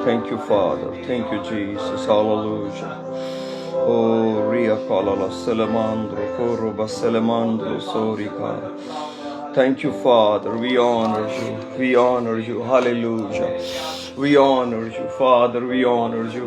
Thank you, Father. Thank you, Jesus. Hallelujah. Oh, Ria Kalala Selemandro, Koroba Selemandro, Sorika. Thank you, Father. We honor you. We honor you. Hallelujah. We honor you, Father. We honor you.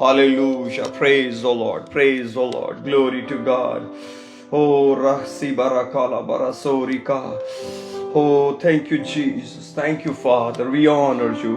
Hallelujah. Praise the Lord. Praise the Lord. Glory to God. Oh, Rasi Barakala Barasorika. Oh, thank you, Jesus. Thank you, Father. We honor you.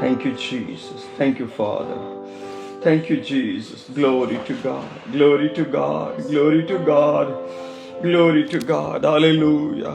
Thank you, Jesus. Thank you, Father. Thank you, Jesus. Glory to God. Glory to God. Glory to God. Glory to God. Hallelujah.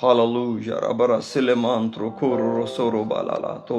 Hallelujah. Rabara silemantro koro soro balala to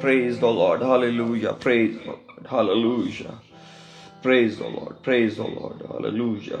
Praise the Lord. Hallelujah. Praise the Lord. Hallelujah. Praise the Lord. Praise the Lord. Hallelujah.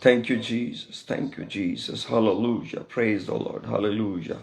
Thank you, Jesus. Thank you, Jesus. Hallelujah. Praise the Lord. Hallelujah.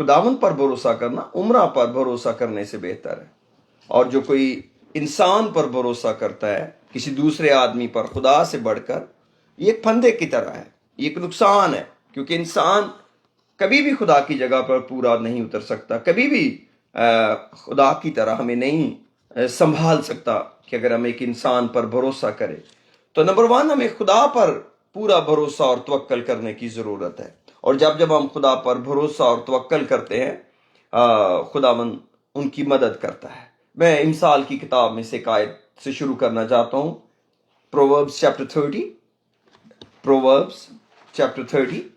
خداوند پر بھروسہ کرنا عمرہ پر بھروسہ کرنے سے بہتر ہے. اور جو کوئی انسان پر بھروسہ کرتا ہے کسی دوسرے آدمی پر خدا سے بڑھ کر، یہ ایک پھندے کی طرح ہے، یہ ایک نقصان ہے. کیونکہ انسان کبھی بھی خدا کی جگہ پر پورا نہیں اتر سکتا، کبھی بھی خدا کی طرح ہمیں نہیں سنبھال سکتا. کہ اگر ہم ایک انسان پر بھروسہ کرے تو نمبر 1 ہمیں خدا پر پورا بھروسہ اور توکل کرنے کی ضرورت ہے. اور جب ہم خدا پر بھروسہ اور توکل کرتے ہیں، خداوند ان کی مدد کرتا ہے. میں امثال کی کتاب میں سے ایک آیت سے شروع کرنا چاہتا ہوں. پرووربس چیپٹر 30. پرووربس چیپٹر 30.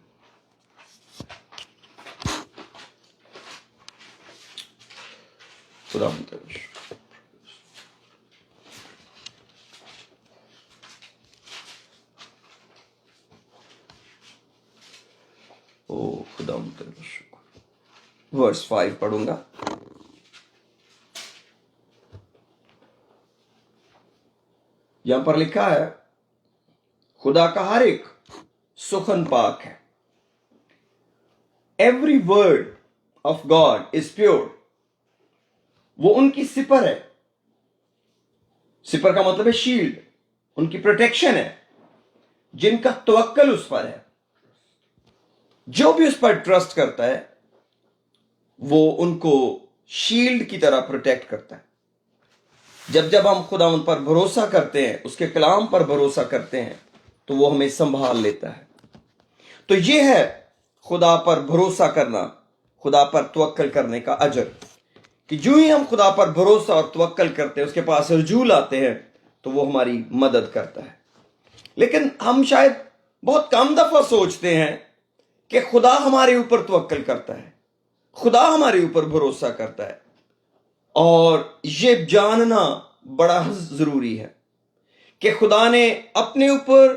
خداوند ورس 5 پڑھوں گا. یہاں پر لکھا ہے، خدا کا ہر ایک سخن پاک ہے. Every word of God is pure. وہ ان کی سپر ہے. سپر کا مطلب ہے شیلڈ، ان کی پروٹیکشن ہے. جن کا توکل اس پر ہے، جو بھی اس پر ٹرسٹ کرتا ہے وہ ان کو شیلڈ کی طرح پروٹیکٹ کرتا ہے. جب ہم خدا ان پر بھروسہ کرتے ہیں، اس کے کلام پر بھروسہ کرتے ہیں، تو وہ ہمیں سنبھال لیتا ہے. تو یہ ہے خدا پر بھروسہ کرنا، خدا پر توکل کرنے کا اجر. کہ جو ہی ہم خدا پر بھروسہ اور توکل کرتے ہیں، اس کے پاس رجوع لاتے ہیں، تو وہ ہماری مدد کرتا ہے. لیکن ہم شاید بہت کم دفعہ سوچتے ہیں کہ خدا ہمارے اوپر توکل کرتا ہے، خدا ہمارے اوپر بھروسہ کرتا ہے. اور یہ جاننا بڑا ضروری ہے کہ خدا نے اپنے اوپر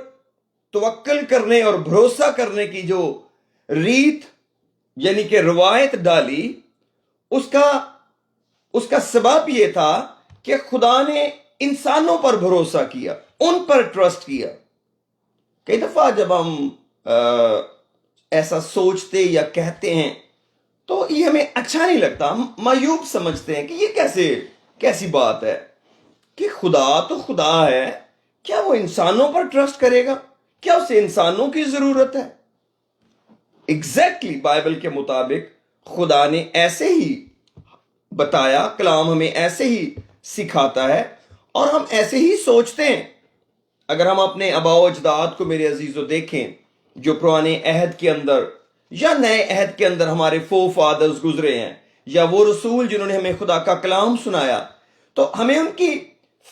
توکل کرنے اور بھروسہ کرنے کی جو ریت یعنی کہ روایت ڈالی، اس کا سبب یہ تھا کہ خدا نے انسانوں پر بھروسہ کیا، ان پر ٹرسٹ کیا. کئی دفعہ جب ہم ایسا سوچتے یا کہتے ہیں تو یہ ہمیں اچھا نہیں لگتا. ہم معیوب سمجھتے ہیں کہ یہ کیسی بات ہے کہ خدا تو خدا ہے، کیا وہ انسانوں پر ٹرسٹ کرے گا؟ کیا اسے انسانوں کی ضرورت ہے؟ ایگزیکٹلی بائبل کے مطابق خدا نے ایسے ہی بتایا، کلام ہمیں ایسے ہی سکھاتا ہے اور ہم ایسے ہی سوچتے ہیں. اگر ہم اپنے آباء و اجداد کو میرے عزیزو دیکھیں، جو پرانے عہد کے اندر یا نئے عہد کے اندر ہمارے فادرز گزرے ہیں، یا وہ رسول جنہوں نے ہمیں خدا کا کلام سنایا، تو ہمیں ان کی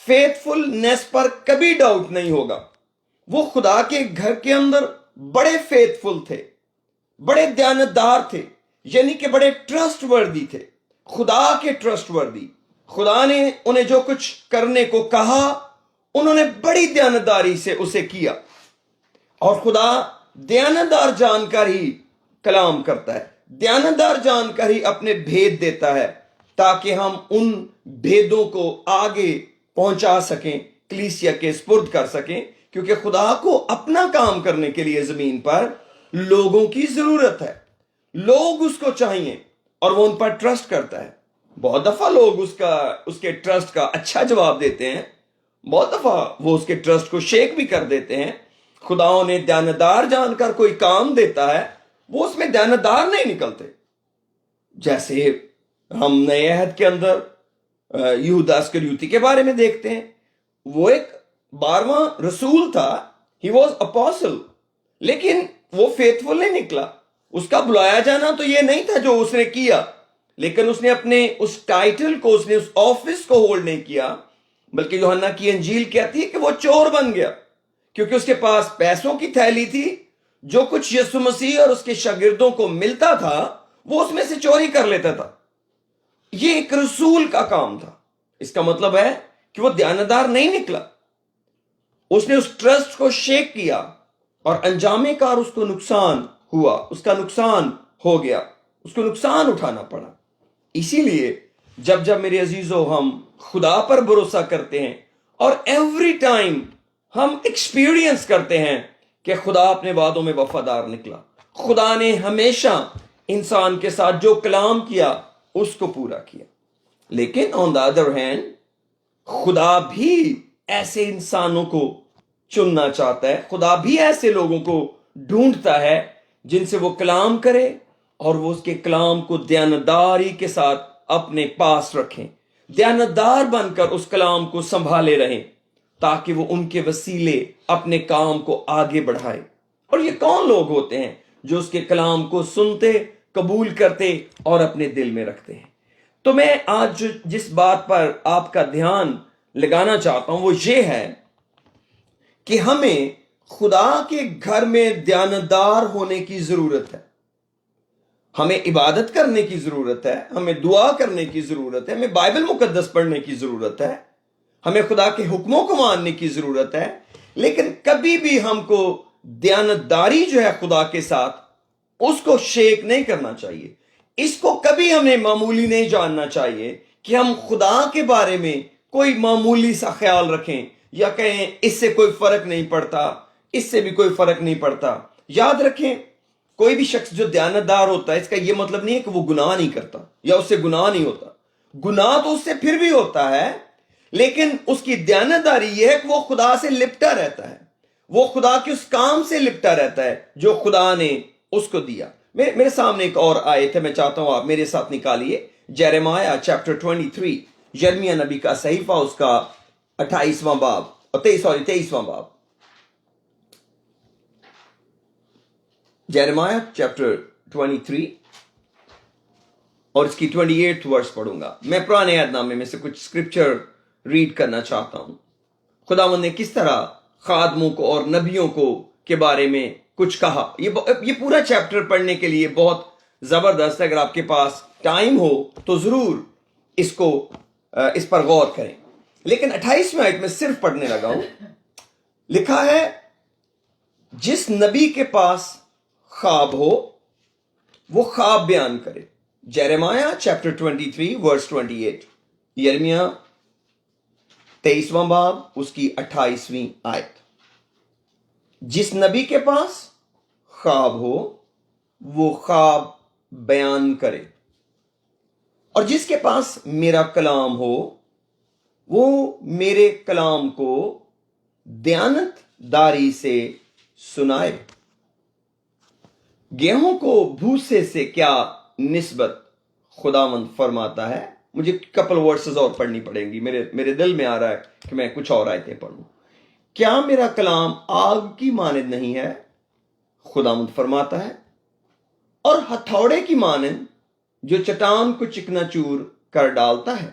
فیتھفلنس پر کبھی ڈاؤٹ نہیں ہوگا. وہ خدا کے گھر کے اندر بڑے فیتھفل تھے، بڑے دیانتدار تھے، یعنی کہ بڑے ٹرسٹ وردی تھے، خدا کے ٹرسٹ وردی. خدا نے انہیں جو کچھ کرنے کو کہا، انہوں نے بڑی دیانتداری سے اسے کیا. اور خدا دیانتدار جان کر ہی کلام کرتا ہے، دیانتدار جان کر ہی اپنے بھید دیتا ہے، تاکہ ہم ان بھیدوں کو آگے پہنچا سکیں، کلیسیا کے سپرد کر سکیں. کیونکہ خدا کو اپنا کام کرنے کے لیے زمین پر لوگوں کی ضرورت ہے، لوگ اس کو چاہیے اور وہ ان پر ٹرسٹ کرتا ہے. بہت دفعہ لوگ اس کے ٹرسٹ کا اچھا جواب دیتے ہیں، بہت دفعہ وہ اس کے ٹرسٹ کو شیک بھی کر دیتے ہیں. خدا نے دیانتدار جان کر کوئی کام دیتا ہے، وہ اس میں دیانتدار نہیں نکلتے. جیسے ہم نئے عہد کے اندر یہودا اسکریوتی کے بارے میں دیکھتے ہیں. وہ ایک 12واں رسول تھا، ہی واز اپوسل، لیکن وہ فیتھفل نہیں نکلا. اس کا بلایا جانا تو یہ نہیں تھا جو اس نے کیا، لیکن اس نے اپنے اس ٹائٹل کو، اس نے اس آفس کو ہولڈ نہیں کیا. بلکہ یوحنا کی انجیل کہتی ہے کہ وہ چور بن گیا، کیونکہ اس کے پاس پیسوں کی تھیلی تھی. جو کچھ یسوع مسیح اور اس کے شاگردوں کو ملتا تھا وہ اس میں سے چوری کر لیتا تھا. یہ ایک رسول کا کام تھا. اس کا مطلب ہے کہ وہ دیانتدار نہیں نکلا. اس نے اس ٹرسٹ کو شیک کیا اور انجام کار اس کو نقصان ہوا، اس کا نقصان ہو گیا، اس کو نقصان اٹھانا پڑا. اسی لیے جب میرے عزیزو ہم خدا پر بھروسہ کرتے ہیں اور ایوری ٹائم ہم ایکسپیرینس کرتے ہیں کہ خدا اپنے وعدوں میں وفادار نکلا، خدا نے ہمیشہ انسان کے ساتھ جو کلام کیا اس کو پورا کیا. لیکن آن دا ادر ہینڈ خدا بھی ایسے انسانوں کو چننا چاہتا ہے. خدا بھی ایسے لوگوں کو ڈھونڈتا ہے جن سے وہ کلام کرے اور وہ اس کے کلام کو دیانتداری کے ساتھ اپنے پاس رکھیں, دیانتدار بن کر اس کلام کو سنبھالے رہیں تاکہ وہ ان کے وسیلے اپنے کام کو آگے بڑھائے. اور یہ کون لوگ ہوتے ہیں جو اس کے کلام کو سنتے, قبول کرتے اور اپنے دل میں رکھتے ہیں؟ تو میں آج جس بات پر آپ کا دھیان لگانا چاہتا ہوں وہ یہ ہے کہ ہمیں خدا کے گھر میں دیانتدار ہونے کی ضرورت ہے. ہمیں عبادت کرنے کی ضرورت ہے, ہمیں دعا کرنے کی ضرورت ہے, ہمیں بائبل مقدس پڑھنے کی ضرورت ہے, ہمیں خدا کے حکموں کو ماننے کی ضرورت ہے. لیکن کبھی بھی ہم کو دیانتداری جو ہے خدا کے ساتھ اس کو شیک نہیں کرنا چاہیے. اس کو کبھی ہمیں معمولی نہیں جاننا چاہیے کہ ہم خدا کے بارے میں کوئی معمولی سا خیال رکھیں یا کہیں اس سے کوئی فرق نہیں پڑتا, اس سے بھی کوئی فرق نہیں پڑتا. یاد رکھیں, کوئی بھی شخص جو دیانتدار ہوتا ہے اس کا یہ مطلب نہیں ہے کہ وہ گناہ نہیں کرتا یا اس سے گناہ نہیں ہوتا. گناہ تو اس سے پھر بھی ہوتا ہے, لیکن اس کی دیانتداری یہ ہے کہ وہ خدا سے لپٹا رہتا ہے, وہ خدا کے اس کام سے لپٹا رہتا ہے جو خدا نے اس کو دیا. میرے سامنے ایک اور آیت ہے, میں چاہتا ہوں آپ میرے ساتھ نکالیے. جیرمیہ چیپٹر 23, یرمیہ نبی کا صحیفہ, اس کا 28واں باب, 23واں باب. جیرمیہ چیپٹر 23 اور اس کی 28 ورس پڑھوں گا. میں پرانے عہد نامے میں سے کچھ اسکرپچر ریڈ کرنا چاہتا ہوں. خداوند نے کس طرح خادموں کو اور نبیوں کو کے بارے میں کچھ کہا. یہ پورا چیپٹر پڑھنے کے لیے بہت زبردست ہے. اگر آپ کے پاس ٹائم ہو تو ضرور اس پر غور کریں. لیکن 28ویں آیت میں صرف پڑھنے لگا ہوں. لکھا ہے, جس نبی کے پاس خواب ہو وہ خواب بیان کرے. جیرمیہ چیپٹر 23 ورس 28, یرمیہ 23واں باب اس کی 28ویں آیت. جس نبی کے پاس خواب ہو وہ خواب بیان کرے, اور جس کے پاس میرا کلام ہو وہ میرے کلام کو دیانت داری سے سنائے. گیہوں کو بھوسے سے کیا نسبت خداوند فرماتا ہے. مجھے کپل ورسز اور پڑھنی پڑیں گی, میرے دل میں آ رہا ہے کہ میں کچھ اور آیتیں پڑھوں. کیا میرا کلام آگ کی مانند نہیں ہے, خداوند فرماتا ہے, اور ہتھوڑے کی مانند جو چٹان کو چکنا چور کر ڈالتا ہے.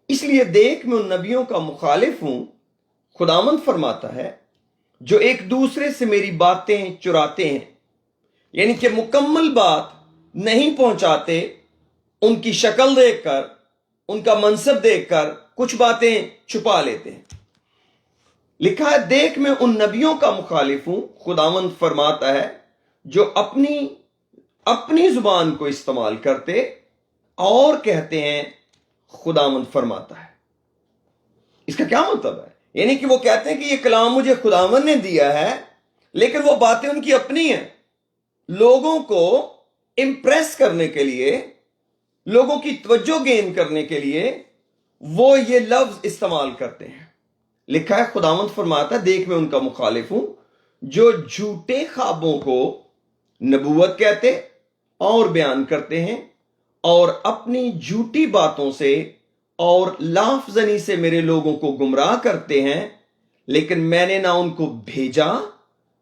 اس لیے دیکھ میں ان نبیوں کا مخالف ہوں, خداوند فرماتا ہے, جو ایک دوسرے سے میری باتیں چراتے ہیں. یعنی کہ مکمل بات نہیں پہنچاتے, ان کی شکل دیکھ کر, ان کا منصب دیکھ کر کچھ باتیں چھپا لیتے ہیں. لکھا ہے, دیکھ میں ان نبیوں کا مخالف ہوں, خداوند فرماتا ہے, جو اپنی زبان کو استعمال کرتے اور کہتے ہیں خداوند فرماتا ہے. اس کا کیا مطلب ہے؟ یعنی کہ وہ کہتے ہیں کہ یہ کلام مجھے خداوند نے دیا ہے, لیکن وہ باتیں ان کی اپنی ہیں. لوگوں کو امپریس کرنے کے لیے, لوگوں کی توجہ گین کرنے کے لیے وہ یہ لفظ استعمال کرتے ہیں. لکھا ہے, خداوند فرماتا ہے, دیکھ میں ان کا مخالف ہوں جو جھوٹے خوابوں کو نبوت کہتے اور بیان کرتے ہیں, اور اپنی جھوٹی باتوں سے اور لاف زنی سے میرے لوگوں کو گمراہ کرتے ہیں. لیکن میں نے نہ ان کو بھیجا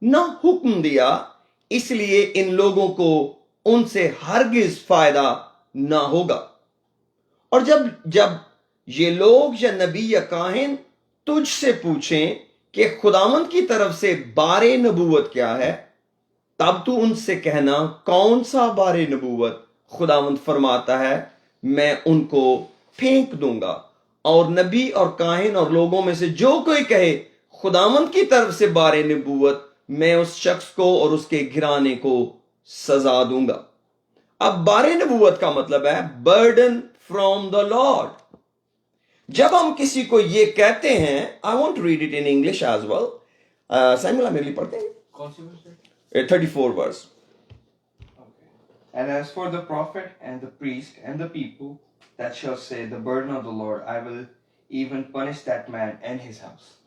نہ حکم دیا, اس لیے ان لوگوں کو ان سے ہرگز فائدہ نہ ہوگا. اور جب یہ لوگ یا نبی یا کاہن تجھ سے پوچھیں کہ خداوند کی طرف سے بارے نبوت کیا ہے, تب تو ان سے کہنا, کون سا بارے نبوت, خداوند فرماتا ہے, میں ان کو پھینک دوں گا. اور نبی اور کاہن اور لوگوں میں سے جو کوئی کہے خداوند کی طرف سے بارے نبوت, میں اس شخص کو اور اس کے گھرانے کو سزا دوں گا. اب بارے نبوت کا مطلب ہے برڈن فرام دا لارڈ. جب ہم کسی کو یہ کہتے ہیں, I want to read it in English as well. Simula میرے لیے پڑھتے ہیں 34 verse. And as for the prophet and the priest and the people that shall say the burden of the Lord, I will even punish that man and his house.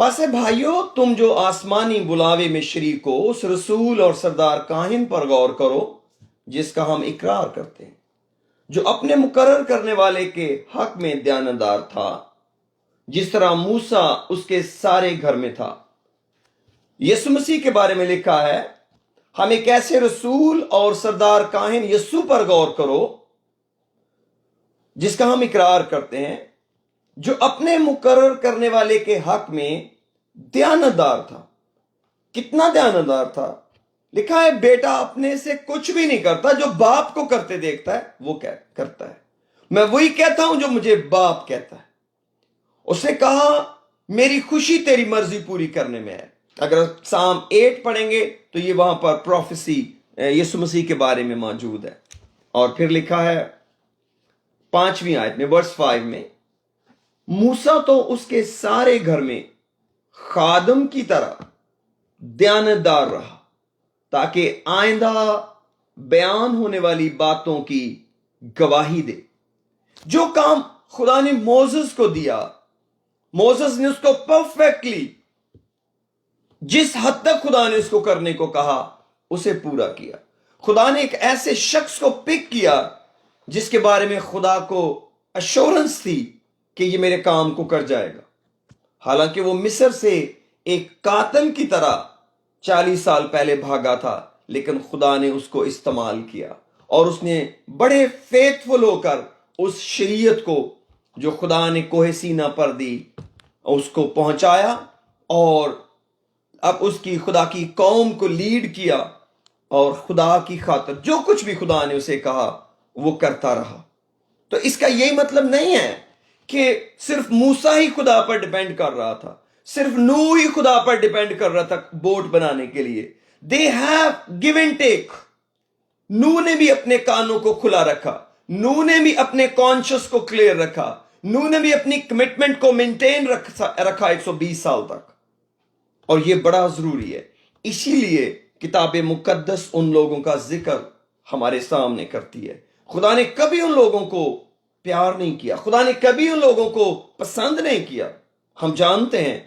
پس ہے بھائیو، تم جو آسمانی بلاوے میں شریک ہو، اس رسول اور سردار کاہن پر غور کرو جس کا ہم اقرار کرتے ہیں، جو اپنے مقرر کرنے والے کے حق میں دیانتدار تھا، جس طرح موسیٰ اس کے سارے گھر میں تھا۔ یسوع مسیح کے بارے میں لکھا ہے، ہم ایک ایسے رسول اور سردار کاہن یسوع پر غور کرو جس کا ہم اقرار کرتے ہیں، جو اپنے مقرر کرنے والے کے حق میں دیانتدار تھا۔ کتنا دیانتدار تھا؟ لکھا ہے بیٹا اپنے سے کچھ بھی نہیں کرتا، جو باپ کو کرتے دیکھتا ہے وہ کرتا ہے، میں وہی کہتا ہوں جو مجھے باپ کہتا ہے۔ اس نے کہا میری خوشی تیری مرضی پوری کرنے میں ہے۔ اگر سام 8 پڑھیں گے تو یہ وہاں پر پروفیسی یسوع مسیح کے بارے میں موجود ہے۔ اور پھر لکھا ہے 5ویں آیت میں، ورس 5 میں، موسیٰ تو اس کے سارے گھر میں خادم کی طرح دیانتدار رہا تاکہ آئندہ بیان ہونے والی باتوں کی گواہی دے۔ جو کام خدا نے موسیٰ کو دیا، موسیٰ نے اس کو پرفیکٹلی، جس حد تک خدا نے اس کو کرنے کو کہا اسے پورا کیا۔ خدا نے ایک ایسے شخص کو پک کیا جس کے بارے میں خدا کو ایشورنس تھی کہ یہ میرے کام کو کر جائے گا۔ حالانکہ وہ مصر سے ایک قاتل کی طرح 40 سال پہلے بھاگا تھا، لیکن خدا نے اس کو استعمال کیا اور اس نے بڑے فیتھفل ہو کر اس شریعت کو جو خدا نے کوہ سینا پر دی اس کو پہنچایا، اور اب اس کی خدا کی قوم کو لیڈ کیا، اور خدا کی خاطر جو کچھ بھی خدا نے اسے کہا وہ کرتا رہا۔ تو اس کا یہی مطلب نہیں ہے کہ صرف موسیٰ ہی خدا پر ڈیپینڈ کر رہا تھا، صرف نوح ہی خدا پر ڈیپینڈ کر رہا تھا بوٹ بنانے کے لیے۔ They have give and take. نوح نے بھی اپنے کانوں کو کھلا رکھا، نوح نے بھی اپنے کانشس کو کلیئر رکھا، نوح نے بھی اپنی کمٹمنٹ کو مینٹین رکھا 120 سال تک، اور یہ بڑا ضروری ہے۔ اسی لیے کتاب مقدس ان لوگوں کا ذکر ہمارے سامنے کرتی ہے۔ خدا نے کبھی ان لوگوں کو پیار نہیں کیا، خدا نے کبھی ان لوگوں کو پسند نہیں کیا۔ ہم جانتے ہیں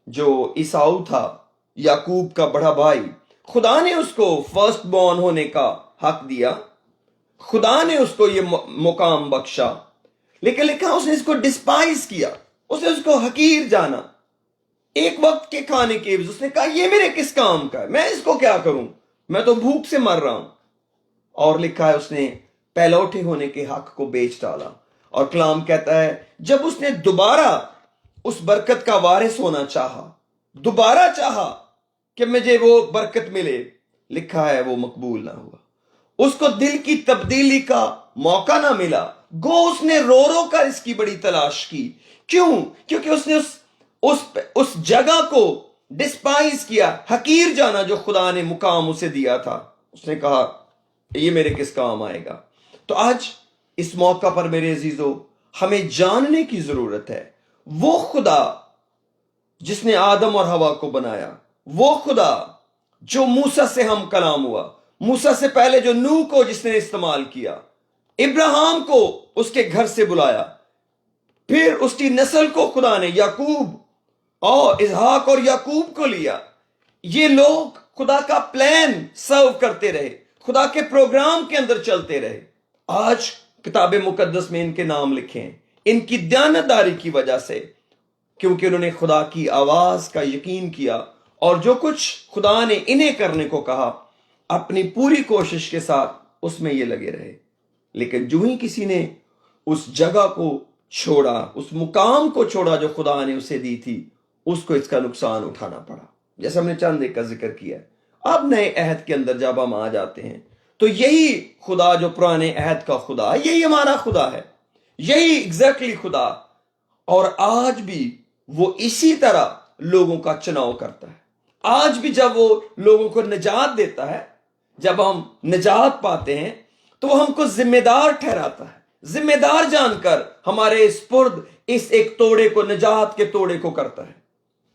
جو عیساؤ تھا، یعقوب کا بڑا بھائی، خدا نے اس کو فرسٹ بورن ہونے کا حق دیا، خدا نے اس کو یہ مقام بخشا، لیکن لکھا اس نے اس کو ڈسپائز کیا، اس نے اس کو حقیر جانا۔ ایک وقت کے کھانے کے عوض اس نے کہا یہ میرے کس کام کا ہے، میں اس کو کیا کروں، میں تو بھوک سے مر رہا ہوں۔ اور لکھا ہے اس نے پہلوٹے ہونے کے حق کو بیچ ڈالا، اور کلام کہتا ہے جب اس نے دوبارہ اس برکت کا وارث ہونا چاہا، دوبارہ چاہا کہ مجھے وہ برکت ملے، لکھا ہے وہ مقبول نہ ہوا، اس کو دل کی تبدیلی کا موقع نہ ملا، گو اس نے رو رو کر اس کی بڑی تلاش کی۔ کیوں؟ کیونکہ اس نے اس جگہ کو ڈسپائز کیا، حقیر جانا جو خدا نے مقام اسے دیا تھا۔ اس نے کہا یہ میرے کس کام آئے گا۔ تو آج اس موقع پر میرے عزیزو ہمیں جاننے کی ضرورت ہے، وہ خدا جس نے آدم اور حوا کو بنایا، وہ خدا جو موسیٰ سے ہم کلام ہوا، موسیٰ سے پہلے جو نوح کو جس نے استعمال کیا، ابراہیم کو اس کے گھر سے بلایا، پھر اس کی نسل کو خدا نے یعقوب اور اسحاق اور یعقوب کو لیا۔ یہ لوگ خدا کا پلان سرو کرتے رہے، خدا کے پروگرام کے اندر چلتے رہے۔ آج کتاب مقدس میں ان کے نام لکھے ہیں ان کی دیانتداری کی وجہ سے، کیونکہ انہوں نے خدا کی آواز کا یقین کیا، اور جو کچھ خدا نے انہیں کرنے کو کہا اپنی پوری کوشش کے ساتھ اس میں یہ لگے رہے۔ لیکن جو ہی کسی نے اس جگہ کو چھوڑا، اس مقام کو چھوڑا جو خدا نے اسے دی تھی، اس کو اس کا نقصان اٹھانا پڑا، جیسا ہم نے چند ایک کا ذکر کیا۔ اب نئے عہد کے اندر جب ہم آ جاتے ہیں تو یہی خدا جو پرانے عہد کا خدا ہے، یہی ہمارا خدا ہے، یہی ایگزیکٹلی خدا، اور آج بھی وہ اسی طرح لوگوں کا چناؤ کرتا ہے۔ آج بھی جب وہ لوگوں کو نجات دیتا ہے، جب ہم نجات پاتے ہیں تو وہ ہم کو ذمہ دار ٹھہراتا ہے، ذمہ دار جان کر ہمارے سپرد اس ایک توڑے کو، نجات کے توڑے کو کرتا ہے،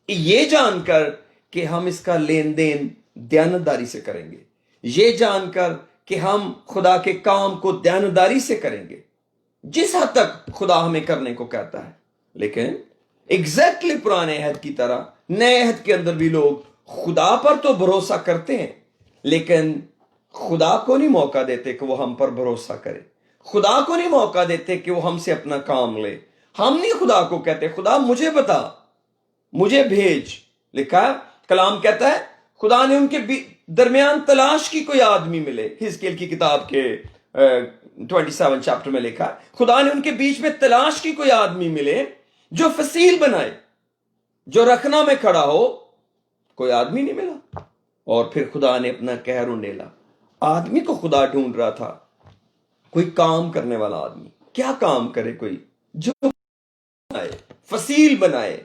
یہ جان کر کہ ہم اس کا لین دین دیانتداری سے کریں گے، یہ جان کر کہ ہم خدا کے کام کو دیانتداری سے کریں گے جس حد تک خدا ہمیں کرنے کو کہتا ہے۔ لیکن ایگزیکٹلی پرانے عہد کی طرح نئے عہد کے اندر بھی لوگ خدا پر تو بھروسہ کرتے ہیں، لیکن خدا کو نہیں موقع دیتے کہ وہ ہم پر بھروسہ کرے، خدا کو نہیں موقع دیتے کہ وہ ہم سے اپنا کام لے۔ ہم نہیں خدا کو کہتے خدا مجھے بتا، مجھے بھیج۔ لکھا ہے، کلام کہتا ہے خدا نے ان کے درمیان تلاش کی کوئی آدمی ملے۔ حزقیل کی کتاب کے 27 چیپٹر میں لکھا ہے خدا نے ان کے بیچ میں تلاش کی کوئی آدمی ملے جو فصیل بنائے، جو رکھنا میں کھڑا ہو۔ کوئی آدمی نہیں ملا، اور پھر خدا نے اپنا قہر انڈیلا۔ آدمی کو خدا ڈھونڈ رہا تھا، کوئی کام کرنے والا آدمی۔ کیا کام کرے؟ کوئی جو بنائے، فصیل بنائے،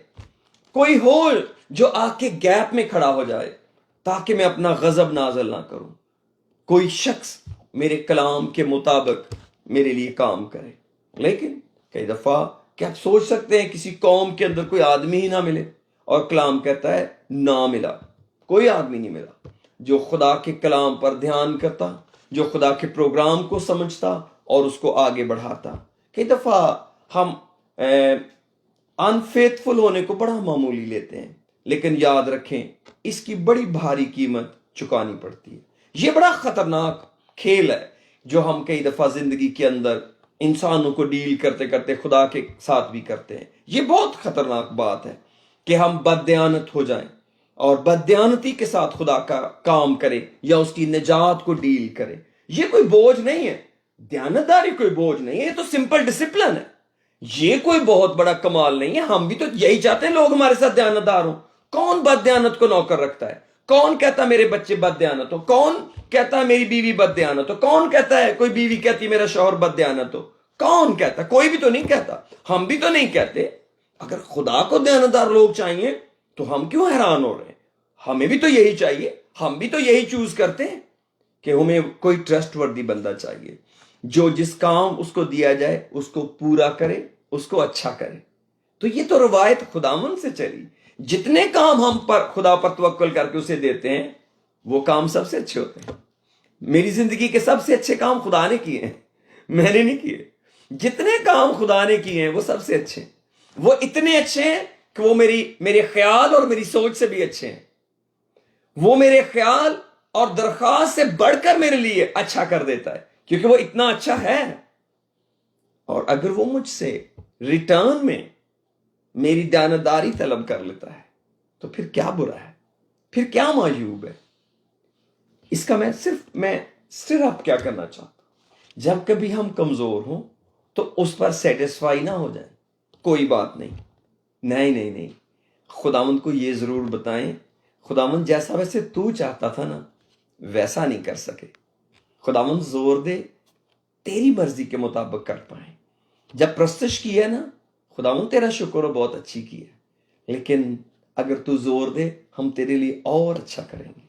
کوئی ہو جو آگ کے گیپ میں کھڑا ہو جائے تاکہ میں اپنا غضب نازل نہ کروں۔ کوئی شخص میرے کلام کے مطابق میرے لیے کام کرے۔ لیکن کئی دفعہ کیا آپ سوچ سکتے ہیں کسی قوم کے اندر کوئی آدمی ہی نہ ملے، اور کلام کہتا ہے نہ ملا، کوئی آدمی نہیں ملا جو خدا کے کلام پر دھیان کرتا، جو خدا کے پروگرام کو سمجھتا اور اس کو آگے بڑھاتا۔ کئی دفعہ ہم انفیتھفل ہونے کو بڑا معمولی لیتے ہیں، لیکن یاد رکھیں اس کی بڑی بھاری قیمت چکانی پڑتی ہے۔ یہ بڑا خطرناک کھیل ہے جو ہم کئی دفعہ زندگی کے اندر انسانوں کو ڈیل کرتے کرتے خدا کے ساتھ بھی کرتے ہیں۔ یہ بہت خطرناک بات ہے کہ ہم بددیانت ہو جائیں اور بددیانتی کے ساتھ خدا کا کام کریں یا اس کی نجات کو ڈیل کریں۔ یہ کوئی بوجھ نہیں ہے، دیانتداری کوئی بوجھ نہیں ہے، یہ تو سمپل ڈسپلن ہے۔ یہ کوئی بہت بڑا کمال نہیں ہے۔ ہم بھی تو یہی چاہتے ہیں لوگ ہمارے ساتھ دیانتدار ہوں۔ کون بددیانت کو نوکر رکھتا ہے؟ کون کہتا ہے میرے بچے بددیانت ہو؟ کون کہتا ہے میری بیوی بددیانت ہو؟ کون کہتا ہے، کوئی بیوی کہتی میرا شوہر بددیانت ہو؟ کون کہتا؟ کوئی بھی تو نہیں کہتا، ہم بھی تو نہیں کہتے۔ اگر خدا کو دیانتدار لوگ چاہیے تو ہم کیوں حیران ہو رہے ہیں؟ ہمیں بھی تو یہی چاہیے، ہم بھی تو یہی چوز کرتے ہیں کہ ہمیں کوئی ٹرسٹ وردی بندہ چاہیے جو جس کام اس کو دیا جائے اس کو پورا کرے، اس کو اچھا کرے۔ تو یہ تو روایت خداوند سے چلی۔ جتنے کام ہم پر خدا پر توکل کر کے اسے دیتے ہیں وہ کام سب سے اچھے ہوتے ہیں۔ میری زندگی کے سب سے اچھے کام خدا نے کیے ہیں، میں نے نہیں کیے۔ جتنے کام خدا نے کیے ہیں وہ سب سے اچھے ہیں۔ وہ اتنے اچھے ہیں کہ وہ میرے خیال اور میری سوچ سے بھی اچھے ہیں۔ وہ میرے خیال اور درخواست سے بڑھ کر میرے لیے اچھا کر دیتا ہے، کیونکہ وہ اتنا اچھا ہے۔ اور اگر وہ مجھ سے ریٹرن میں میری دیانتداری طلب کر لیتا ہے تو پھر کیا برا ہے، پھر کیا معیوب ہے؟ اس کا میں صرف کیا کرنا چاہتا ہوں، جب کبھی ہم کمزور ہوں تو اس پر سیٹسفائی نہ ہو جائیں۔ کوئی بات نہیں، نہیں، خداوند کو یہ ضرور بتائیں خداوند جیسا ویسے تو چاہتا تھا نا ویسا نہیں کر سکے۔ خداوند زور دے تیری مرضی کے مطابق کر پائیں۔ جب پرستش کی ہے نا، خداوند تیرا شکر ہو بہت اچھی کی ہے، لیکن اگر تو زور دے ہم تیرے لیے اور اچھا کریں گے،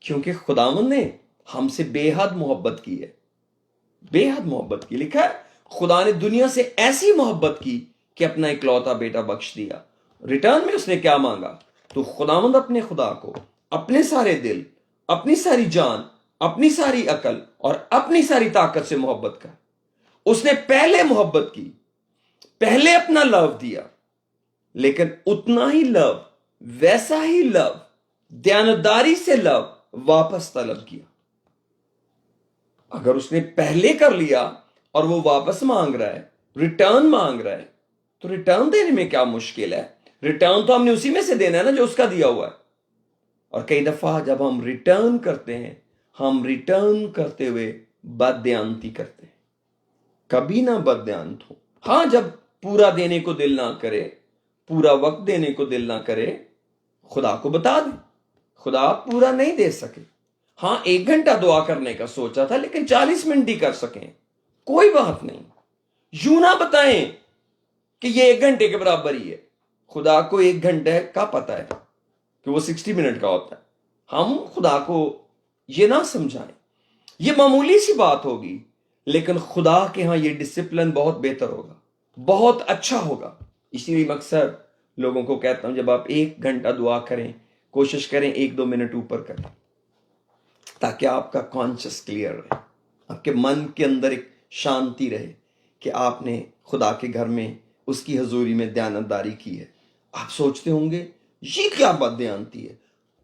کیونکہ خداوند نے ہم سے بے حد محبت کی ہے، بے حد محبت کی۔ لکھا ہے خدا نے دنیا سے ایسی محبت کی کہ اپنا اکلوتا بیٹا بخش دیا۔ ریٹرن میں اس نے کیا مانگا؟ تو خداوند اپنے خدا کو اپنے سارے دل، اپنی ساری جان، اپنی ساری عقل اور اپنی ساری طاقت سے محبت کر۔ اس نے پہلے محبت کی، پہلے اپنا لو دیا، لیکن اتنا ہی لو، ویسا ہی لو، دیانتداری سے لو واپس طلب کیا۔ اگر اس نے پہلے کر لیا اور وہ واپس مانگ رہا ہے، ریٹرن مانگ رہا ہے، تو ریٹرن دینے میں کیا مشکل ہے؟ ریٹرن تو ہم نے اسی میں سے دینا ہے نا جو اس کا دیا ہوا ہے۔ اور کئی دفعہ جب ہم ریٹرن کرتے ہیں، ہم ریٹرن کرتے ہوئے بددیانتی کرتے ہیں۔ کبھی نہ بددیانت ہو۔ ہاں، جب پورا دینے کو دل نہ کرے، پورا وقت دینے کو دل نہ کرے، خدا کو بتا دیں خدا پورا نہیں دے سکے۔ ہاں، 1 گھنٹہ دعا کرنے کا سوچا تھا لیکن 40 منٹ ہی کر سکیں، کوئی بات نہیں۔ یوں نہ بتائیں کہ یہ 1 گھنٹے کے برابر ہی ہے۔ خدا کو 1 گھنٹے کا پتہ ہے کہ وہ 60 منٹ کا ہوتا ہے۔ ہم خدا کو یہ نہ سمجھائیں، یہ معمولی سی بات ہوگی، لیکن خدا کے ہاں یہ ڈسپلن بہت بہتر ہوگا، بہت اچھا ہوگا۔ اسی لیے مقصد لوگوں کو کہتا ہوں جب آپ 1 گھنٹہ دعا کریں، کوشش کریں 1-2 منٹ اوپر کریں، تاکہ آپ کا کانشس کلیئر رہے، آپ کے من کے اندر ایک شانتی رہے کہ آپ نے خدا کے گھر میں اس کی حضوری میں دیانتداری کی ہے۔ آپ سوچتے ہوں گے یہ کیا بددیانتی ہے؟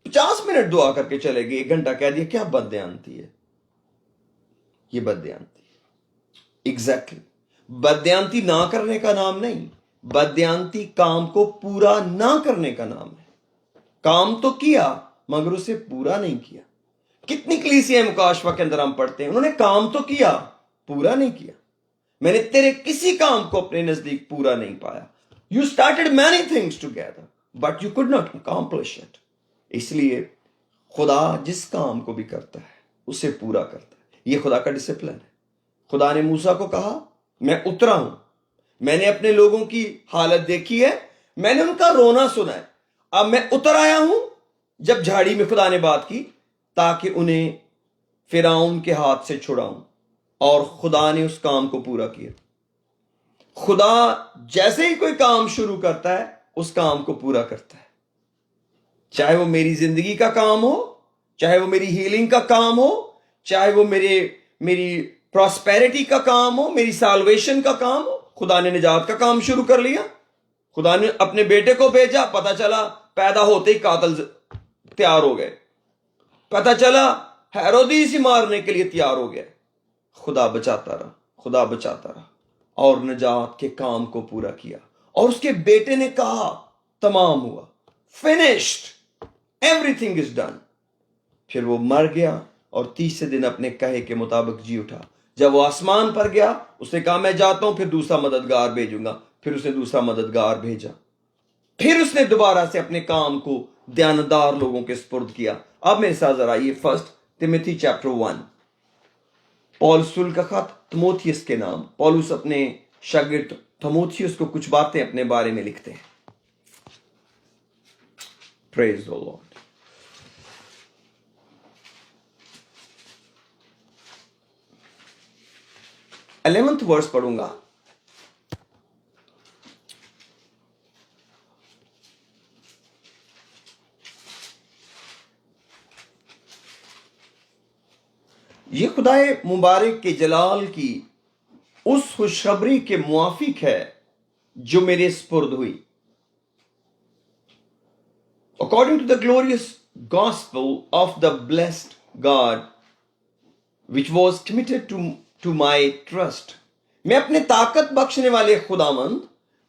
50 منٹ دعا کر کے چلے گئے، 1 گھنٹہ کہہ دیا، کیا بددیانتی ہے؟ یہ بددیانتی ہے، ایگزیکٹلی۔ بددیانتی نہ کرنے کا نام نہیں، بددیانتی کام کو پورا نہ کرنے کا نام ہے۔ کام تو کیا مگر اسے پورا نہیں کیا۔ کتنی کلیسیاں مکاشفہ کے اندر ہم پڑھتے ہیں، انہوں نے کام تو کیا، پورا نہیں کیا۔ میں نے تیرے کسی کام کو اپنے نزدیک پورا نہیں پایا۔ You started many things together, but you could not accomplish it. اس لیے خدا جس کام کو بھی کرتا ہے اسے پورا کرتا ہے۔ یہ خدا کا ڈسپلن ہے۔ خدا نے موسیٰ کو کہا میں اترا ہوں، میں نے اپنے لوگوں کی حالت دیکھی ہے، میں نے ان کا رونا سنا ہے، اب میں اتر آیا ہوں۔ جب جھاڑی میں خدا نے بات کی تاکہ انہیں فرعون کے ہاتھ سے چھڑاؤں، اور خدا نے اس کام کو پورا کیا۔ خدا جیسے ہی کوئی کام شروع کرتا ہے اس کام کو پورا کرتا ہے، چاہے وہ میری زندگی کا کام ہو، چاہے وہ میری ہیلنگ کا کام ہو، چاہے وہ میری پراسپیرٹی کا کام ہو، میری سالویشن کا کام ہو۔ خدا نے نجات کا کام شروع کر لیا، خدا نے اپنے بیٹے کو بھیجا، پتا چلا پیدا ہوتے ہی قاتل تیار ہو گئے، پتا چلا ہیرودیس ہی مارنے کے لیے تیار ہو گئے۔ خدا بچاتا رہا، خدا بچاتا رہا، اور نجات کے کام کو پورا کیا۔ اور اس کے بیٹے نے کہا تمام ہوا، finished, every thing is done. پھر وہ مر گیا اور 30 دن اپنے کہے کے مطابق جی اٹھا۔ جب وہ آسمان پر گیا اس نے کہا میں جاتا ہوں، پھر دوسرا مددگار بھیجوں گا۔ پھر اس نے دوسرا مددگار بھیجا، پھر اس نے دوبارہ سے اپنے کام کو دیانتدار لوگوں کے سپرد کیا۔ اب میرے ساتھ ذرا یہ 1 تیموتھی چیپٹر 1، پولس رسول کا خط تموتھیوس کے نام۔ پولس اپنے شاگرد تموتھیوس کو کچھ باتیں اپنے بارے میں لکھتے ہیں۔ پریز دی لارڈ۔ 11th ورس پڑھوں گا۔ یہ خدائے مبارک کے جلال کی اس خوشخبری کے موافق ہے جو میرے سپرد ہوئی۔ According to the glorious gospel of the blessed God which was committed to my trust. میں اپنے طاقت بخشنے والے خداوند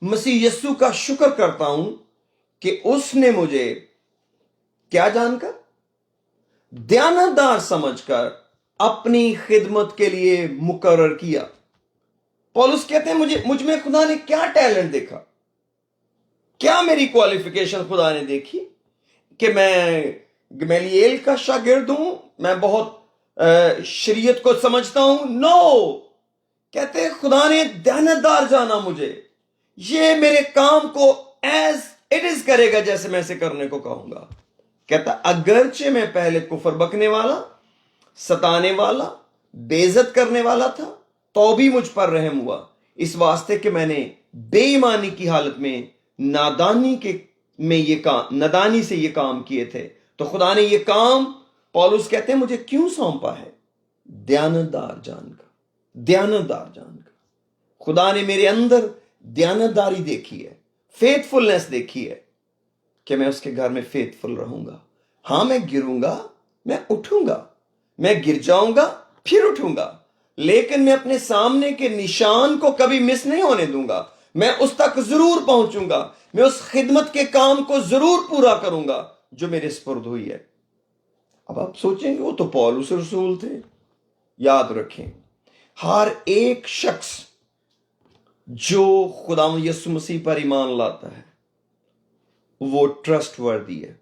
مسیح یسوع کا شکر کرتا ہوں کہ اس نے مجھے کیا جان کر، دیانتدار سمجھ کر اپنی خدمت کے لیے مقرر کیا۔ پولس کہتے ہیں مجھ میں خدا نے کیا ٹیلنٹ دیکھا، کیا میری کوالیفیکیشن خدا نے دیکھی کہ میں گمیلیل کا شاگرد ہوں، میں بہت شریعت کو سمجھتا ہوں۔ نو، کہتے ہیں خدا نے دیانتدار جانا مجھے، یہ میرے کام کو ایز اٹ از کرے گا جیسے میں اسے کرنے کو کہوں گا۔ کہتا اگرچہ میں پہلے کفر بکنے والا، ستانے والا، بے عزت کرنے والا تھا، تو بھی مجھ پر رحم ہوا، اس واسطے کہ میں نے بے ایمانی کی حالت میں نادانی سے یہ کام کیے تھے۔ تو خدا نے یہ کام، پولس کہتے ہیں، مجھے کیوں سونپا ہے؟ دیانتدار جان کر، دیانتدار جان کر۔ خدا نے میرے اندر دیانتداری دیکھی ہے، فیتھفلنس دیکھی ہے کہ میں اس کے گھر میں فیتھفل رہوں گا۔ ہاں میں گروں گا، میں اٹھوں گا، میں گر جاؤں گا پھر اٹھوں گا، لیکن میں اپنے سامنے کے نشان کو کبھی مس نہیں ہونے دوں گا۔ میں اس تک ضرور پہنچوں گا، میں اس خدمت کے کام کو ضرور پورا کروں گا جو میرے سپرد ہوئی ہے۔ اب آپ سوچیں گے وہ تو پولس رسول تھے۔ یاد رکھیں، ہر ایک شخص جو خدا یسوع مسیح پر ایمان لاتا ہے وہ ٹرسٹ وردی ہے،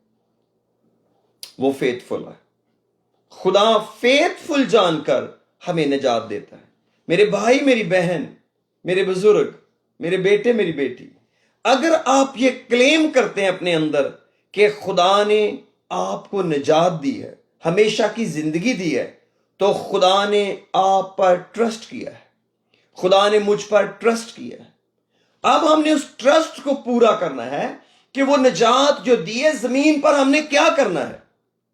وہ فیتھفل ہے۔ خدا فیتھفل جان کر ہمیں نجات دیتا ہے۔ میرے بھائی، میری بہن، میرے بزرگ، میرے بیٹے، میری بیٹی، اگر آپ یہ کلیم کرتے ہیں اپنے اندر کہ خدا نے آپ کو نجات دی ہے، ہمیشہ کی زندگی دی ہے، تو خدا نے آپ پر ٹرسٹ کیا ہے، خدا نے مجھ پر ٹرسٹ کیا ہے۔ اب ہم نے اس ٹرسٹ کو پورا کرنا ہے کہ وہ نجات جو دی ہے زمین پر، ہم نے کیا کرنا ہے،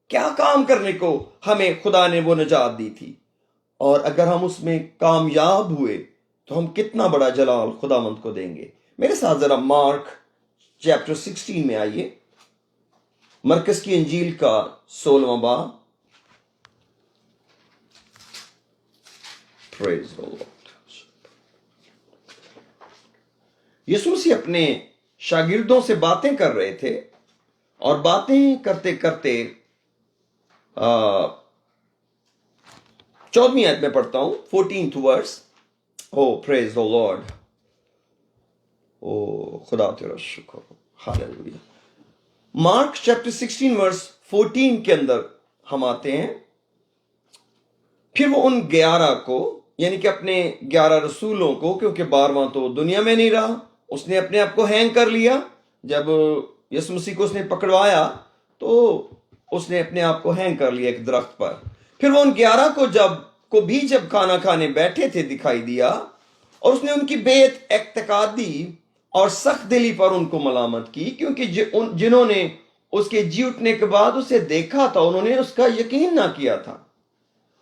کیا کام کرنے کو ہمیں خدا نے وہ نجات دی تھی، اور اگر ہم اس میں کامیاب ہوئے تو ہم کتنا بڑا جلال خداوند کو دیں گے۔ میرے ساتھ ذرا مارک چیپٹر 16 میں آئیے۔ مرکز کی انجیل کا 16واں باب. Praise the Lord. یسوع مسیح اپنے شاگردوں سے باتیں کر رہے تھے اور باتیں کرتے کرتے 14ویں آیت میں پڑھتا ہوں 14th verse. Oh, praise the Lord. Oh, خدا تیرا شکر. Hallelujah. مارک چیپٹر 16 verse 14 کے اندر ہم آتے ہیں. پھر وہ ان 11 کو، یعنی کہ اپنے 11 رسولوں کو، کیونکہ 12واں تو دنیا میں نہیں رہا، اس نے اپنے آپ کو ہینگ کر لیا. جب یسوع مسیح کو اس نے پکڑوایا تو اس نے اپنے آپ کو ہینگ کر لیا ایک درخت پر. پھر وہ ان 11 کو بھی جب کھانا کھانے بیٹھے تھے دکھائی دیا، اور اس نے ان کی بے اعتقادی اور سخت دلی پر ان کو ملامت کی، کیونکہ جنہوں نے اس کے جی اٹھنے کے بعد اسے دیکھا تھا انہوں نے اس کا یقین نہ کیا تھا.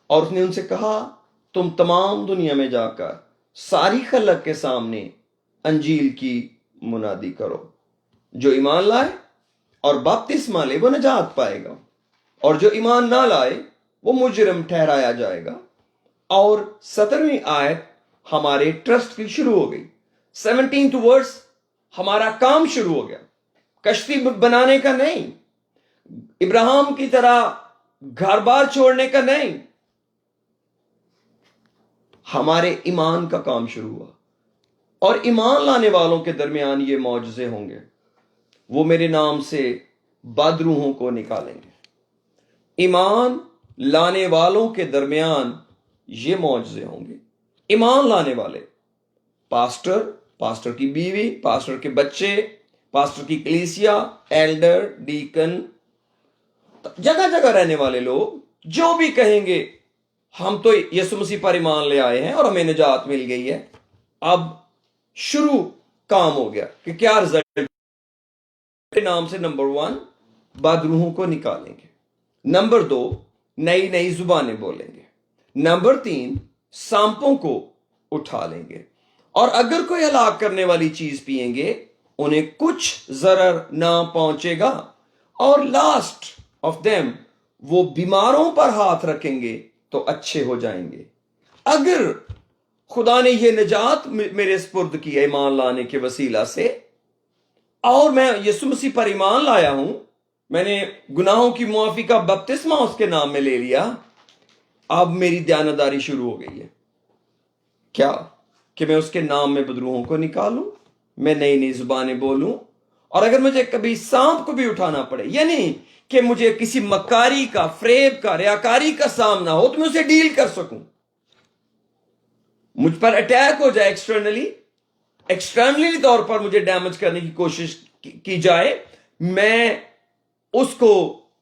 اور اس نے ان سے کہا، تم تمام دنیا میں جا کر ساری خلق کے سامنے انجیل کی منادی کرو. جو ایمان لائے اور بپتسمہ لے وہ نجات پائے گا، اور جو ایمان نہ لائے وہ مجرم ٹھہرایا جائے گا. اور 17ویں آیت ہمارے ٹرسٹ کی شروع ہو گئی. 17th verse ہمارا کام شروع ہو گیا. کشتی بنانے کا نہیں، ابراہیم کی طرح گھر بار چھوڑنے کا نہیں، ہمارے ایمان کا کام شروع ہوا. اور ایمان لانے والوں کے درمیان یہ معجزے ہوں گے. وہ میرے نام سے بد روحوں کو نکالیں گے. ایمان لانے والوں کے درمیان یہ معجزے ہوں گے. ایمان لانے والے، پاسٹر کی بیوی، پاسٹر کے بچے، پاسٹر کی کلیسیا، ایلڈر، ڈیکن، جگہ جگہ رہنے والے لوگ جو بھی کہیں گے ہم تو یسوع مسیح پر ایمان لے آئے ہیں اور ہمیں نجات مل گئی ہے. اب شروع کام ہو گیا کہ کیا رزلٹ نام سے. نمبر 1 بد روحوں کو نکالیں گے. نمبر 2 نئی زبانیں بولیں گے. نمبر 3 سانپوں کو اٹھا لیں گے. اور اگر کوئی ہلاک کرنے والی چیز پئیں گے انہیں کچھ ضرر نہ پہنچے گا. اور لاسٹ آف دیم وہ بیماروں پر ہاتھ رکھیں گے تو اچھے ہو جائیں گے. اگر خدا نے یہ نجات میرے سپرد کی ایمان لانے کے وسیلہ سے، اور میں یسوع مسیح پر ایمان لایا ہوں، میں نے گناہوں کی معافی کا بپتسمہ اس کے نام میں لے لیا، اب میری دیانتداری شروع ہو گئی ہے. کیا کہ میں اس کے نام میں بدروحوں کو نکالوں، میں نئی زبانیں بولوں، اور اگر مجھے کبھی سانپ کو بھی اٹھانا پڑے، یعنی کہ مجھے کسی مکاری کا، فریب کا، ریاکاری کا سامنا ہو تو میں اسے ڈیل کر سکوں. مجھ پر اٹیک ہو جائے ایکسٹرنلی طور پر مجھے ڈیمیج کرنے کی کوشش کی جائے، میں اس کو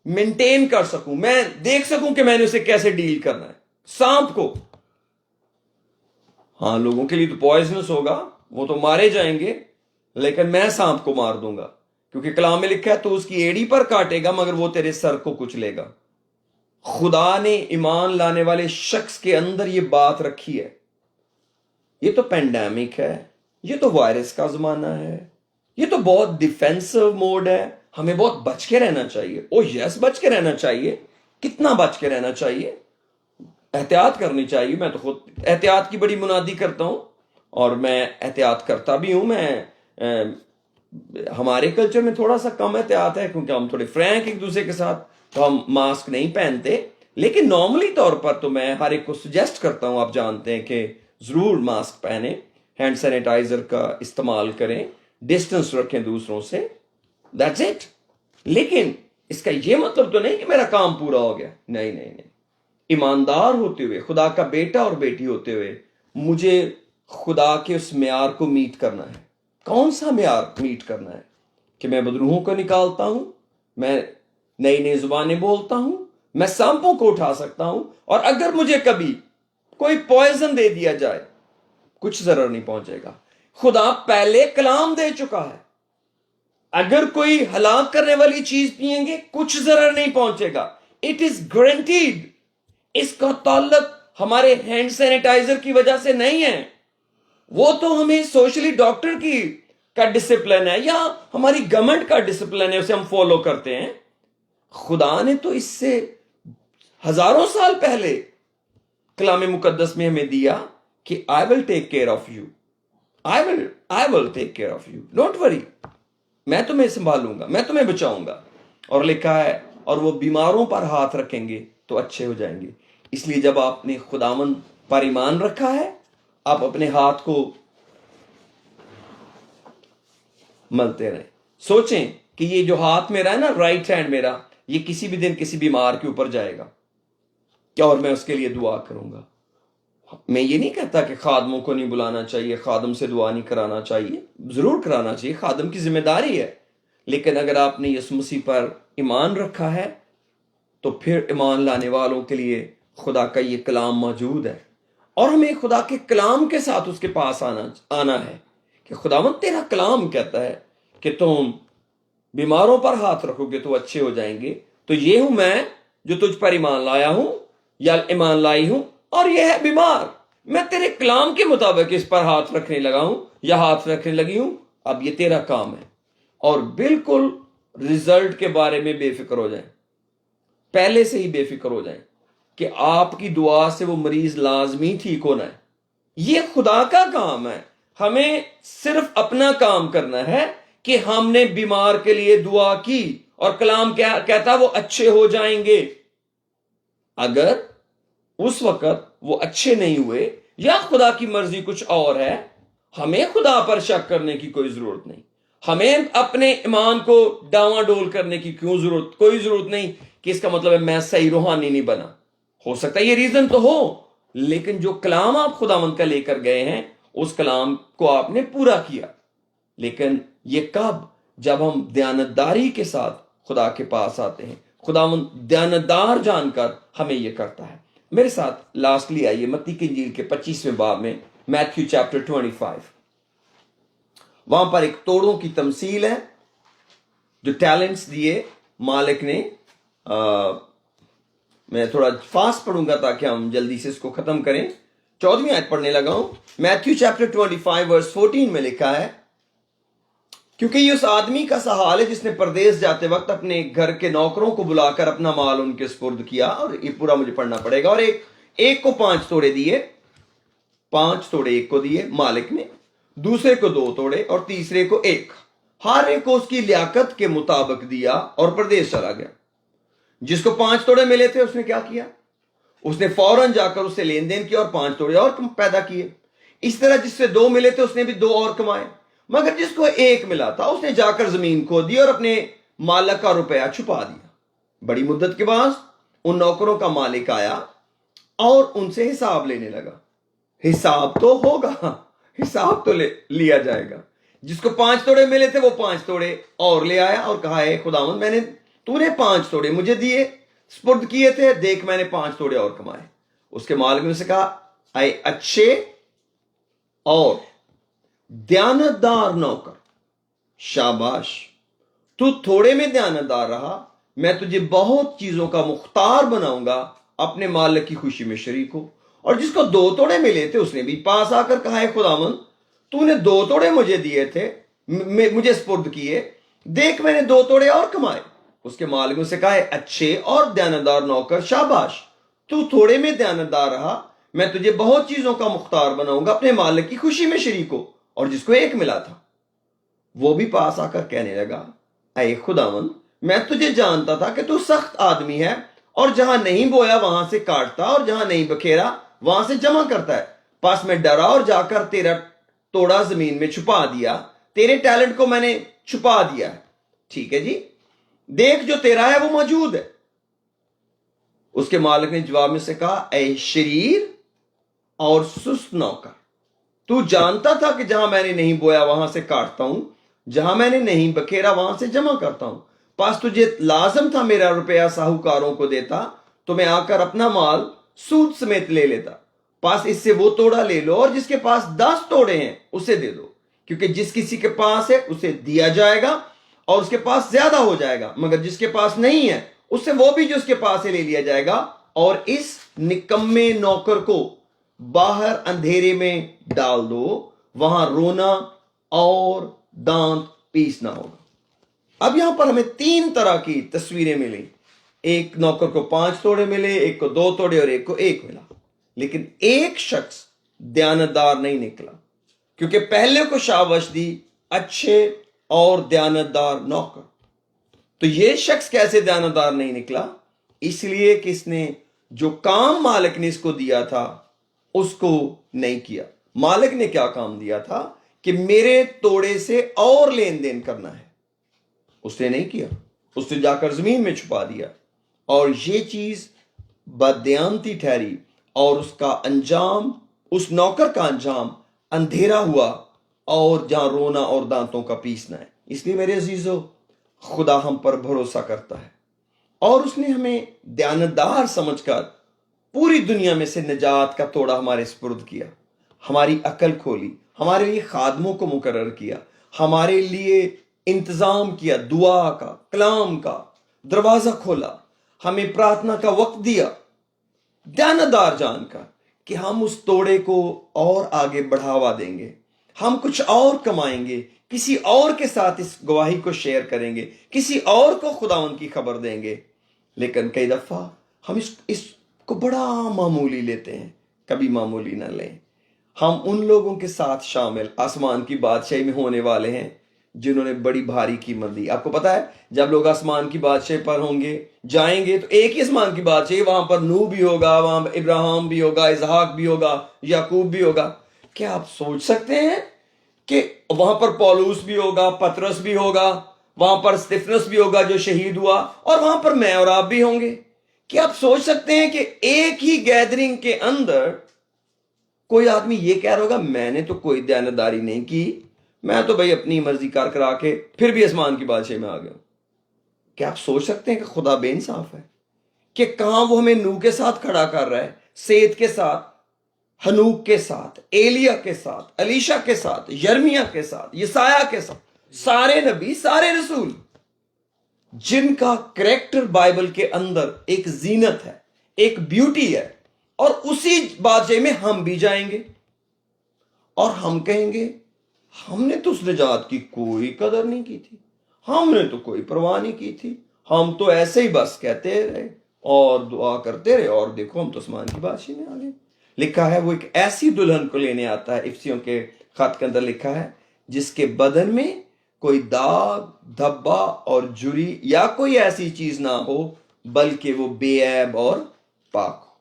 مینٹین کر سکوں، میں دیکھ سکوں کہ میں نے اسے کیسے ڈیل کرنا ہے. سانپ کو، ہاں لوگوں کے لیے تو پوائزنس ہوگا، وہ تو مارے جائیں گے، لیکن میں سانپ کو مار دوں گا، کیونکہ کلام میں لکھا ہے تو اس کی ایڑی پر کاٹے گا مگر وہ تیرے سر کو کچلے گا. خدا نے ایمان لانے والے شخص کے اندر یہ بات رکھی ہے. یہ تو پینڈیمک ہے، یہ تو وائرس کا زمانہ ہے، یہ تو بہت ڈیفینسو موڈ ہے، ہمیں بہت بچ کے رہنا چاہیے. یس بچ کے رہنا چاہیے. کتنا بچ کے رہنا چاہیے؟ احتیاط کرنی چاہیے. میں تو خود احتیاط کی بڑی منادی کرتا ہوں اور میں احتیاط کرتا بھی ہوں. ہمارے کلچر میں تھوڑا سا کم احتیاط ہے کیونکہ ہم تھوڑے فرینک ایک دوسرے کے ساتھ، تو ہم ماسک نہیں پہنتے. لیکن نارملی طور پر تو میں ہر ایک کو سجیسٹ کرتا ہوں، آپ جانتے ہیں کہ ضرور ماسک پہنیں، ہینڈ سینیٹائزر کا استعمال کریں، ڈسٹنس رکھیں دوسروں سے. That's it. لیکن اس کا یہ مطلب تو نہیں کہ میرا کام پورا ہو گیا. نہیں. ایماندار ہوتے ہوئے، خدا کا بیٹا اور بیٹی ہوتے ہوئے، مجھے خدا کے اس معیار کو میٹ کرنا ہے. کون سا معیار میٹ کرنا ہے؟ کہ میں بدروحوں کو نکالتا ہوں، میں نئی زبانیں بولتا ہوں، میں سانپوں کو اٹھا سکتا ہوں، اور اگر مجھے کبھی کوئی پوائزن دے دیا جائے کچھ ضرر نہیں پہنچے گا. خدا پہلے کلام دے چکا ہے. اگر کوئی ہلاک کرنے والی چیز پئیں گے کچھ ضرر نہیں پہنچے گا. It is guaranteed. اس کا تعلق ہمارے ہینڈ سینیٹائزر کی وجہ سے نہیں ہے، وہ تو ہمیں سوشلی ڈاکٹر کا ڈسپلن ہے یا ہماری گورنمنٹ کا ڈسپلن ہے، اسے ہم فالو کرتے ہیں. خدا نے تو اس سے ہزاروں سال پہلے کلام مقدس میں ہمیں دیا کہ I will take care of you, I will take care of you, don't worry, میں تمہیں سنبھالوں گا، میں تمہیں بچاؤں گا. اور لکھا ہے اور وہ بیماروں پر ہاتھ رکھیں گے تو اچھے ہو جائیں گے. اس لیے جب آپ نے خداوند پر ایمان رکھا ہے، آپ اپنے ہاتھ کو ملتے رہیں. سوچیں کہ یہ جو ہاتھ میرا ہے نا، رائٹ ہینڈ میرا، یہ کسی بھی دن کسی بیمار کے اوپر جائے گا کیا، اور میں اس کے لیے دعا کروں گا. میں یہ نہیں کہتا کہ خادموں کو نہیں بلانا چاہیے، خادم سے دعا نہیں کرانا چاہیے، ضرور کرانا چاہیے، خادم کی ذمہ داری ہے. لیکن اگر آپ نے یسوع مسیح پر ایمان رکھا ہے تو پھر ایمان لانے والوں کے لیے خدا کا یہ کلام موجود ہے، اور ہمیں خدا کے کلام کے ساتھ اس کے پاس آنا ہے کہ خداوند تیرا کلام کہتا ہے کہ تم بیماروں پر ہاتھ رکھو گے تو اچھے ہو جائیں گے. تو یہ ہوں میں جو تجھ پر ایمان لایا ہوں یا ایمان لائی ہوں، اور یہ ہے بیمار، میں تیرے کلام کے مطابق اس پر ہاتھ رکھنے لگا ہوں یا ہاتھ رکھنے لگی ہوں. اب یہ تیرا کام ہے. اور بالکل رزلٹ کے بارے میں بے فکر ہو جائیں، پہلے سے ہی بے فکر ہو جائیں کہ آپ کی دعا سے وہ مریض لازمی ٹھیک ہونا ہے. یہ خدا کا کام ہے. ہمیں صرف اپنا کام کرنا ہے کہ ہم نے بیمار کے لیے دعا کی اور کلام کیا کہتا وہ اچھے ہو جائیں گے. اگر اس وقت وہ اچھے نہیں ہوئے یا خدا کی مرضی کچھ اور ہے، ہمیں خدا پر شک کرنے کی کوئی ضرورت نہیں. ہمیں اپنے ایمان کو ڈاواں ڈول کرنے کی کوئی ضرورت نہیں کہ اس کا مطلب ہے میں صحیح روحانی نہیں بنا. ہو سکتا ہے یہ ریزن تو ہو، لیکن جو کلام آپ خداوند کا لے کر گئے ہیں اس کلام کو آپ نے پورا کیا. لیکن یہ کب؟ جب ہم دیانتداری کے ساتھ خدا کے پاس آتے ہیں. خداوند دیانتدار جان کر ہمیں یہ کرتا ہے. میرے ساتھ لاسٹلی آئیے متی کی انجیل کے 25ویں باب میں، میتھیو چیپٹر 25. وہاں پر ایک توڑوں کی تمثیل ہے. جو ٹیلنٹس دیے مالک نے، میں تھوڑا فاسٹ پڑھوں گا تاکہ ہم جلدی سے اس کو ختم کریں. 14ویں آیت پڑھنے لگا ہوں. میتھیو چیپٹر 25 ورس 14 میں لکھا ہے، کیونکہ یہ اس آدمی کا سا حال ہے جس نے پردیس جاتے وقت اپنے گھر کے نوکروں کو بلا کر اپنا مال ان کے سپرد کیا. اور یہ پورا مجھے پڑھنا پڑے گا. اور ایک کو 5 توڑے دیے، 5 توڑے ایک کو دیے مالک نے، دوسرے کو 2 توڑے اور تیسرے کو 1. ہر ایک کو اس کی لیاقت کے مطابق دیا اور پردیس چلا گیا. جس کو 5 توڑے ملے تھے اس نے کیا کیا؟ اس نے فوراً جا کر اس سے لین دین کیا اور 5 توڑے اور پیدا کیے. اس طرح جس سے 2 ملے تھے اس نے بھی 2 اور کمائے. مگر جس کو 1 ملا تھا اس نے جا کر زمین کھود دی اور اپنے مالک کا روپیہ چھپا دیا. بڑی مدت کے بعد ان نوکروں کا مالک آیا اور ان سے حساب لینے لگا. حساب تو ہوگا، حساب تو لیا جائے گا. جس کو 5 توڑے ملے تھے وہ 5 توڑے اور لے آیا اور کہا، اے خداوند تو نے 5 توڑے مجھے دیے، سپرد کیے تھے، دیکھ میں نے 5 توڑے اور کمائے. اس کے مالک نے سے کہا، اے اچھے اور دیانتدار نوکر، شاباش، تو تھوڑے میں دیانتدار رہا، میں تجھے بہت چیزوں کا مختار بناؤں گا، اپنے مالک کی خوشی میں شریک ہو. اور جس کو 2 توڑے ملے تھے اس نے بھی پاس آ کر کہا، ہے خداوند تو نے 2 توڑے مجھے دیے تھے، مجھے سپرد کیے، دیکھ میں نے 2 توڑے اور کمائے. اس کے مالک نے سے کہا، ہے اچھے اور دیانتدار نوکر، شاباش، تو تھوڑے میں دیانتدار رہا، میں تجھے بہت چیزوں کا مختار بناؤں گا، اپنے مالک کی خوشی میں شریک ہو. اور جس کو 1 ملا تھا وہ بھی پاس آ کر کہنے لگا، اے خداوند میں تجھے جانتا تھا کہ تو سخت آدمی ہے، اور جہاں نہیں بویا وہاں سے کاٹتا اور جہاں نہیں بکھیرا وہاں سے جمع کرتا ہے. پاس میں ڈرا اور جا کر تیرا توڑا زمین میں چھپا دیا، تیرے ٹیلنٹ کو میں نے چھپا دیا ہے. ٹھیک ہے جی، دیکھ جو تیرا ہے وہ موجود ہے. اس کے مالک نے جواب میں سے کہا، اے شریر اور سست نوکر، تو جانتا تھا کہ جہاں میں نے نہیں بویا وہاں سے کاٹتا ہوں، جہاں میں نے نہیں بکھیرا وہاں سے جمع کرتا ہوں. پاس تجھے لازم تھا میرا روپیہ ساہوکاروں کو دیتا تو میں آ کر اپنا مال سود سمیت لے لیتا. پاس اس سے وہ توڑا لے لو اور جس کے پاس 10 توڑے ہیں اسے دے دو، کیونکہ جس کسی کے پاس ہے اسے دیا جائے گا اور اس کے پاس زیادہ ہو جائے گا، مگر جس کے پاس نہیں ہے اس سے وہ بھی جو اس کے پاس ہے لے لیا جائے گا. اور اس نکمے نوکر کو باہر اندھیرے میں ڈال دو، وہاں رونا اور دانت پیسنا ہوگا. اب یہاں پر ہمیں 3 طرح کی تصویریں ملی. ایک نوکر کو 5 توڑے ملے، ایک کو 2 توڑے اور ایک کو 1 ملا، لیکن ایک شخص دیانتدار نہیں نکلا، کیونکہ پہلے کو شاباش دی اچھے اور دیانتدار نوکر۔ تو یہ شخص کیسے دیانتدار نہیں نکلا؟ اس لیے کہ اس نے جو کام مالک نے اس کو دیا تھا اس کو نہیں کیا۔ مالک نے کیا کام دیا تھا کہ میرے توڑے سے اور لین دین کرنا ہے، اس نے نہیں کیا، اس نے جا کر زمین میں چھپا دیا، اور یہ چیز بددیانتی ٹھہری، اور اس کا انجام، اس نوکر کا انجام اندھیرا ہوا، اور جہاں رونا اور دانتوں کا پیسنا ہے۔ اس لیے میرے عزیزو، خدا ہم پر بھروسہ کرتا ہے، اور اس نے ہمیں دیانتدار سمجھ کر پوری دنیا میں سے نجات کا توڑا ہمارے سپرد کیا، ہماری عقل کھولی، ہمارے لیے خادموں کو مقرر کیا، ہمارے لیے انتظام کیا، دعا کا، کلام کا دروازہ کھولا، ہمیں پرارتھنا کا وقت دیا، دیانتدار جان کر کہ ہم اس توڑے کو اور آگے بڑھاوا دیں گے، ہم کچھ اور کمائیں گے، کسی اور کے ساتھ اس گواہی کو شیئر کریں گے، کسی اور کو خداوند کی خبر دیں گے۔ لیکن کئی دفعہ ہم اس کو بڑا معمولی لیتے ہیں، کبھی معمولی نہ لیں۔ ہم ان لوگوں کے ساتھ شامل آسمان کی بادشاہی میں ہونے والے ہیں جنہوں نے بڑی بھاری قیمت دی۔ آپ کو پتا ہے جب لوگ آسمان کی بادشاہی پر ہوں گے، جائیں گے، تو ایک ہی آسمان کی بادشاہی، وہاں پر نوح بھی ہوگا، وہاں ابراہیم بھی ہوگا، اسحاق بھی ہوگا، یعقوب بھی ہوگا۔ کیا آپ سوچ سکتے ہیں کہ وہاں پر پولوس بھی ہوگا، پترس بھی ہوگا، وہاں پر استفنس بھی ہوگا جو شہید ہوا، اور وہاں پر میں اور آپ بھی ہوں گے؟ کیا آپ سوچ سکتے ہیں کہ ایک ہی گیدرنگ کے اندر کوئی آدمی یہ کہہ رہا ہوگا میں نے تو کوئی دیانتداری نہیں کی، میں تو بھائی اپنی مرضی کار کرا کے پھر بھی آسمان کی بادشاہی میں آ گیا؟ کیا آپ سوچ سکتے ہیں کہ خدا بے انصاف ہے؟ کہ کہاں وہ ہمیں نوح کے ساتھ کھڑا کر رہا ہے، سیت کے ساتھ، ہنوک کے ساتھ، ایلیا کے ساتھ، الیشا کے ساتھ، یرمیا کے ساتھ، یسایہ کے ساتھ، سارے نبی، سارے رسول جن کا کریکٹر بائبل کے اندر ایک زینت ہے، ایک بیوٹی ہے، اور اسی بادشاہی میں ہم بھی جائیں گے، اور ہم کہیں گے ہم نے تو اس نجات کی کوئی قدر نہیں کی تھی، ہم نے تو کوئی پرواہ نہیں کی تھی، ہم تو ایسے ہی بس کہتے رہے اور دعا کرتے رہے، اور دیکھو ہم تو آسمان کی بادشاہی میں آ گئے۔ لکھا ہے وہ ایک ایسی دلہن کو لینے آتا ہے، افسیوں کے خط کے اندر لکھا ہے جس کے بدن میں کوئی داغ، دھبا اور جری یا کوئی ایسی چیز نہ ہو، بلکہ وہ بے عیب اور پاک ہو۔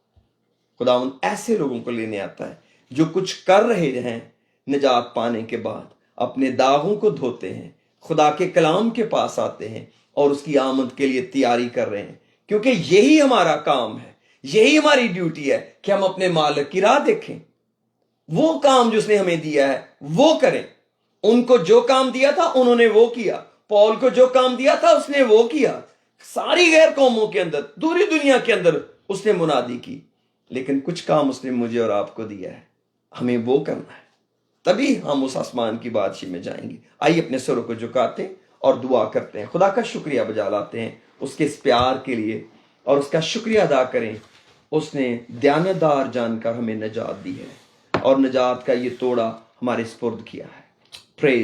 خداوند ایسے لوگوں کو لینے آتا ہے جو کچھ کر رہے ہیں، نجات پانے کے بعد اپنے داغوں کو دھوتے ہیں، خدا کے کلام کے پاس آتے ہیں اور اس کی آمد کے لیے تیاری کر رہے ہیں، کیونکہ یہی ہمارا کام ہے، یہی ہماری ڈیوٹی ہے کہ ہم اپنے مالک کی راہ دیکھیں، وہ کام جو اس نے ہمیں دیا ہے وہ کریں۔ ان کو جو کام دیا تھا انہوں نے وہ کیا، پول کو جو کام دیا تھا اس نے وہ کیا، ساری غیر قوموں کے اندر، دوری دنیا کے اندر اس نے منادی کی، لیکن کچھ کام اس نے مجھے اور آپ کو دیا ہے، ہمیں وہ کرنا ہے، تبھی ہم اس آسمان کی بادشاہی میں جائیں گے۔ آئیے اپنے سروں کو جھکاتے اور دعا کرتے ہیں، خدا کا شکریہ بجا لاتے ہیں اس کے اس پیار کے لیے، اور اس کا شکریہ ادا کریں، اس نے دیانتدار جان کر ہمیں نجات دی ہے، اور نجات کا یہ توڑا ہمارے سپرد کیا ہے۔ پریز